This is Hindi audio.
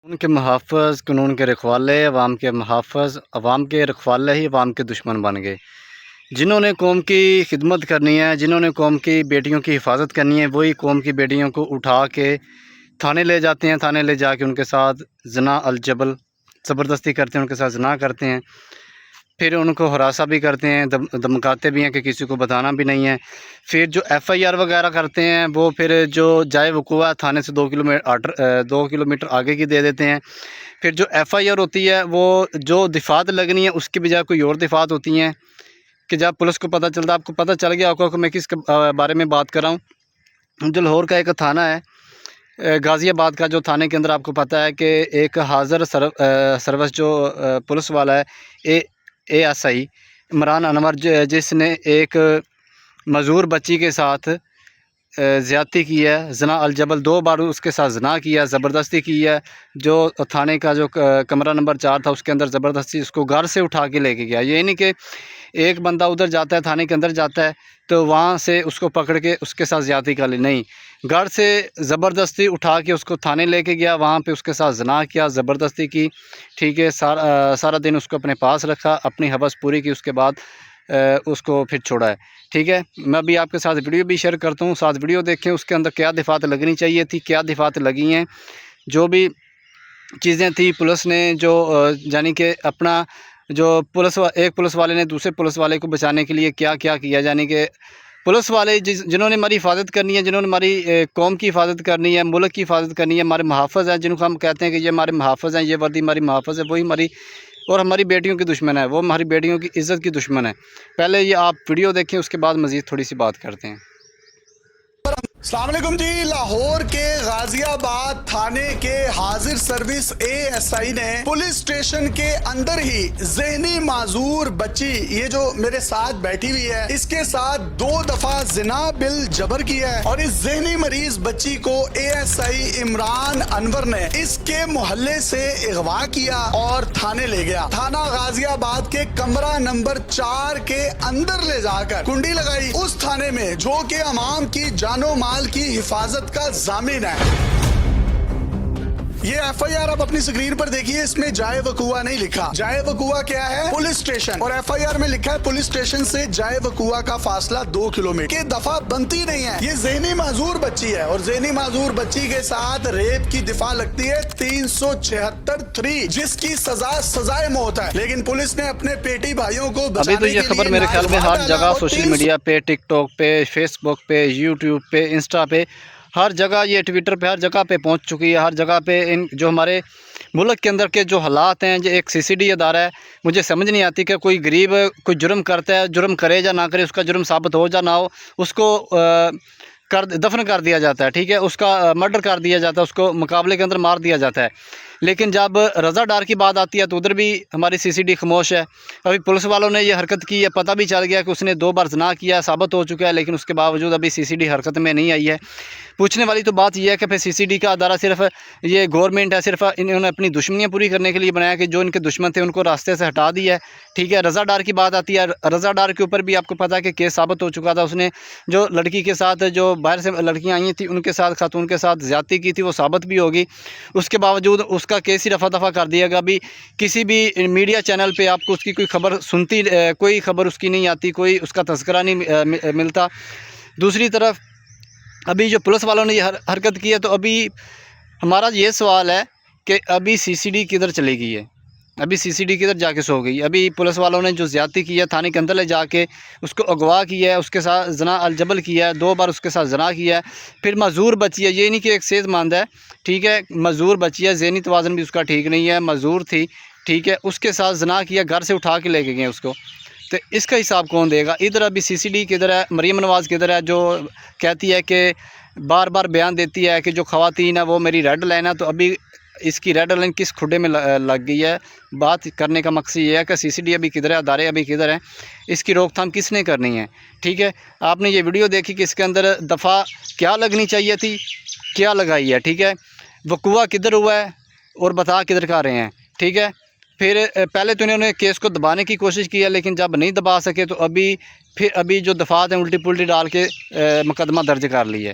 उनके मुहाफ़िज़ कानून के रखवाले, अवाम के मुहाफ़िज़, अवाम के रखवाले ही अवाम के दुश्मन बन गए। जिन्होंने कौम की खिदमत करनी है, जिन्होंने कौम की बेटियों की हिफाजत करनी है, वही कौम की बेटियों को उठा के थाने ले जाते हैं। थाने ले जाके उनके साथ ज़िना अल-जबल ज़बरदस्ती करते हैं, उनके साथ ज़िना करते हैं। फिर उनको हरासा भी करते हैं, धमकाते भी हैं कि किसी को बताना भी नहीं है। फिर जो एफ़आईआर वगैरह करते हैं, वो फिर जो जाए वक़ूआ थाने से 2 किलोमीटर आगे की दे देते हैं। फिर जो एफ़आईआर होती है, वो जो दिफ़ात लगनी है उसकी बजाय कोई और दिफ़ात होती हैं कि जब पुलिस को पता चलता, आपको पता चल गया होगा कि मैं किस बारे में बात कर रहा हूँ। जो लाहौर का एक थाना है, गाज़ियाबाद का, जो थाने के अंदर आपको पता है कि एक हाज़िर सर्विस जो पुलिस वाला है, एएसआई इमरान अनवर, जिसने एक मज़ूर बच्ची के साथ ज़्यादती की है, ज़िना अल-जबल 2 बार उसके साथ ज़िना किया, ज़बरदस्ती की है। जो थाने का जो कमरा नंबर 4 था, उसके अंदर ज़बरदस्ती उसको घर से उठा के लेके गया। ये नहीं कि एक बंदा उधर जाता है, थाने के अंदर जाता है तो वहाँ से उसको पकड़ के उसके साथ ज़्यादती कर ली, नहीं, घर से ज़बरदस्ती उठा के उसको थाने लेके गया, वहाँ पे उसके साथ ज़िना किया, ज़बरदस्ती की, ठीक है। सारा दिन उसको अपने पास रखा, अपनी हवस पूरी की, उसके बाद उसको फिर छोड़ा है, ठीक है। मैं अभी आपके साथ वीडियो भी शेयर करता हूँ, साथ वीडियो देखें, उसके अंदर क्या दिफ़ात लगनी चाहिए थी, क्या दिफ़ात लगी हैं। जो भी चीज़ें थी, पुलिस ने जो यानी कि अपना जो एक पुलिस वाले ने दूसरे पुलिस वाले को बचाने के लिए क्या-क्या किया, यानी कि पुलिस वाले जिन्होंने हमारी हिफ़ाज़त करनी है, जिन्होंने हमारी कौम की हिफ़ाज़त करनी है, मुल्क की हिफ़ाज़त करनी है, हमारे मुहाफ़िज़ हैं, जिनको हम कहते हैं कि ये हमारे मुहाफ़िज़ हैं, ये वर्दी हमारी मुहाफ़िज़ है, वही हमारी और हमारी बेटियों की दुश्मन है, वो हमारी बेटियों की इज़्ज़त की दुश्मन है। पहले ये आप वीडियो देखें, उसके बाद मज़ीद थोड़ी-सी बात करते हैं। अस्सलाम वालेकुम जी। लाहौर के गाजियाबाद थाने के हाजिर सर्विस एएसआई ने पुलिस स्टेशन के अंदर ही ज़हनी माजूर बच्ची, ये जो मेरे साथ बैठी हुई है, इसके साथ 2 दफा जिना बिल जबर किया है। और इस ज़हनी मरीज बच्ची को एएसआई इमरान अनवर ने इसके मोहल्ले से अगवा किया और थाने ले गया। थाना गाजियाबाद के कमरा नंबर 4 के अंदर ले जाकर कुंडी लगाई उस थाने में जो कि अवाम की जानो माल की हिफाजत का जामिन है। ये एफआईआर आप अपनी स्क्रीन पर देखिए, इसमें जाए वकुआ नहीं लिखा। जाए वकुआ क्या है? Police station. और एफआईआर में लिखा है पुलिस स्टेशन से जाए वकुआ का फासला 2 किलोमीटर। के दफा बनती नहीं है। ये ज़हनी माजूर बच्ची है और ज़हनी माजूर बच्ची के साथ रेप की दिफा लगती है 376(3), जिसकी सजाए मौत है। लेकिन पुलिस ने अपने पेटी भाइयों को अभी तो ये खबर मेरे ख्याल में हर जगह सोशल मीडिया पे, टिकटॉक पे, फेसबुक पे, यूट्यूब पे, इंस्टा पे, हर जगह, ये ट्विटर पे, हर जगह पे पहुंच चुकी है। हर जगह पे इन जो हमारे मुल्क के अंदर के जो हालात हैं, जो एक सीसीडी अदारा है, मुझे समझ नहीं आती कि कोई गरीब कोई जुर्म करता है, जुर्म करे या ना करे, उसका जुर्म साबित हो या ना हो, उसको दफन कर दिया जाता है, ठीक है, उसका मर्डर कर दिया जाता है, उसको मुकाबले के अंदर मार दिया जाता है। लेकिन जब रज़ा डार की बात आती है तो उधर भी हमारी सीसीडी खामोश है। अभी पुलिस वालों ने ये हरकत की है, पता भी चल गया कि उसने 2 बार ज़िना किया, साबित हो चुका है, लेकिन उसके बावजूद अभी सीसीडी हरकत में नहीं आई है। पूछने वाली तो बात यह है कि फिर सीसीडी का अदारा सिर्फ ये गवर्नमेंट है, सिर्फ इन्होंने अपनी दुश्मनियाँ पूरी करने के लिए बनाया कि जो इनके दुश्मन थे उनको रास्ते से हटा दिया है, ठीक है। रज़ा डार की बात आती है, रज़ा डार के ऊपर भी आपको पता है कि केस साबित हो चुका था। उसने जो लड़की के साथ, जो बाहर से लड़कियाँ आई थी, उनके साथ, खातून के साथ ज़्यादती की थी, वो साबित भी होगी। उसके बावजूद उसका केस ही रफा दफा कर दिया गया। अभी किसी भी मीडिया चैनल पे आपको उसकी कोई खबर कोई खबर उसकी नहीं आती, कोई उसका तज़किरा नहीं मिलता। दूसरी तरफ अभी जो पुलिस वालों ने ये हरकत की है, तो अभी हमारा ये सवाल है कि अभी सीसीडी किधर चली गई है, अभी सीसीडी किधर जाके सो गई। अभी पुलिस वालों ने जो ज़्यादती की है, थाने के अंदर ले जाके उसको अगवा किया है, उसके साथ ज़िना अल-जबल किया है, 2 बार उसके साथ ज़िना किया है। फिर मज़ूर बच्ची है, ये नहीं कि एक सेहतमंद है, ठीक है, मज़ूर बच्ची है, ज़हनी तवाज़ुन भी उसका ठीक नहीं है, मज़ूर थी, ठीक है, उसके साथ ज़िना किया, घर से उठा के लेके गए उसको। तो इसका हिसाब कौन देगा? इधर अभी सीसीडी किधर है? मरीम नवाज़ किधर है, जो कहती है कि बार बार बयान देती है कि जो ख़वातीन है वो मेरी रेड लाइन है। तो अभी इसकी रेड लाइन किस खुडे में लग गई है? बात करने का मकसद ये है कि सीसीडी अभी किधर है, अदारे अभी किधर हैं, इसकी रोकथाम किसने करनी है, ठीक है। आपने ये वीडियो देखी कि इसके अंदर दफ़ा क्या लगनी चाहिए थी, क्या लगाई है, ठीक है। वक़ुआ किधर हुआ है और बता किधर का रहे हैं, ठीक है। फिर पहले तो इन्होंने केस को दबाने की कोशिश की है, लेकिन जब नहीं दबा सके तो अभी जो दफ़ात हैं उल्टी पुल्टी डाल के मुकदमा दर्ज कर ली है।